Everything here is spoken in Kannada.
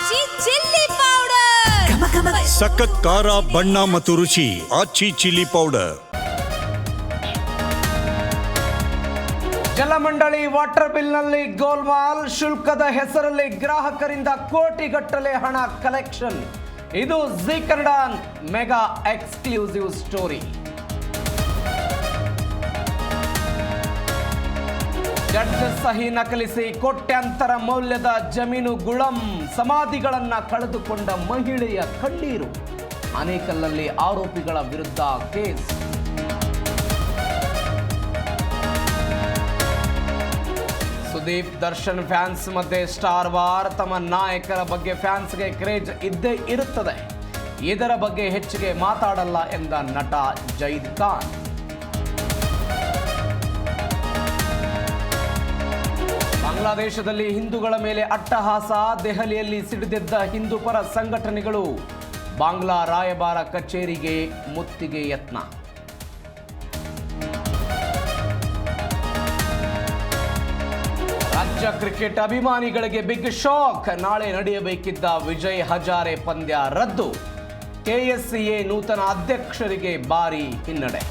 ಆಚಿ ಚಿಲ್ಲಿ ಪೌಡರ್ ಸಖತ್ ಖಾರ ಬಣ್ಣ ಮತ್ತು ರುಚಿ ಆಚಿ ಚಿಲ್ಲಿ ಪೌಡರ್. ಜಲಮಂಡಳಿ ವಾಟರ್ ಬಿಲ್ನಲ್ಲಿ ಗೋಲ್ಮಾಲ್, ಶುಲ್ಕದ ಹೆಸರಲ್ಲಿ ಗ್ರಾಹಕರಿಂದ ಕೋಟಿಗಟ್ಟಲೆ ಹಣ ಕಲೆಕ್ಷನ್. ಇದು Zee Kannada mega exclusive story. Judge ಸಹಿ ನಕಲಿಸಿ ಕೋಟ್ಯಾಂತರ ಮೌಲ್ಯದ ಜಮೀನು ಗುಳಂ, ಸಮಾಧಿಗಳನ್ನ ಕಳೆದುಕೊಂಡ ಮಹಿಳೆಯ ಕಣ್ಣೀರು, ಆನೇಕಲ್ಲಲ್ಲಿ ಆರೋಪಿಗಳ ವಿರುದ್ಧ ಕೇಸ್. ಸುದೀಪ್ ದರ್ಶನ್ ಫ್ಯಾನ್ಸ್ ಮಧ್ಯೆ ಸ್ಟಾರ್ ವಾರ್. ತಮ್ಮ ನಾಯಕರ ಬಗ್ಗೆ ಫ್ಯಾನ್ಸ್ಗೆ ಕ್ರೇಜ್ ಇದ್ದೇ ಇರುತ್ತದೆ, ಇದರ ಬಗ್ಗೆ ಹೆಚ್ಚಿಗೆ ಮಾತಾಡಲ್ಲ ಎಂದ ನಟ ಜೈದ್ ಖಾನ್. ಬಾಂಗ್ಲಾದೇಶದಲ್ಲಿ ಹಿಂದೂಗಳ ಮೇಲೆ ಅಟ್ಟಹಾಸ, ದೆಹಲಿಯಲ್ಲಿ ಸಿಡಿದೆದ್ದ ಹಿಂದೂ ಪರ ಸಂಘಟನೆಗಳು, ಬಾಂಗ್ಲಾ ರಾಯಭಾರ ಕಚೇರಿಗೆ ಮುತ್ತಿಗೆ ಯತ್ನ. ರಾಜ್ಯ ಕ್ರಿಕೆಟ್ ಅಭಿಮಾನಿಗಳಿಗೆ ಬಿಗ್ ಶಾಕ್, ನಾಳೆ ನಡೆಯಬೇಕಿದ್ದ ವಿಜಯ್ ಹಜಾರೆ ಪಂದ್ಯ ರದ್ದು. ಕೆಎಸ್ಸಿಎ ನೂತನ ಅಧ್ಯಕ್ಷರಿಗೆ ಭಾರಿ ಹಿನ್ನಡೆ.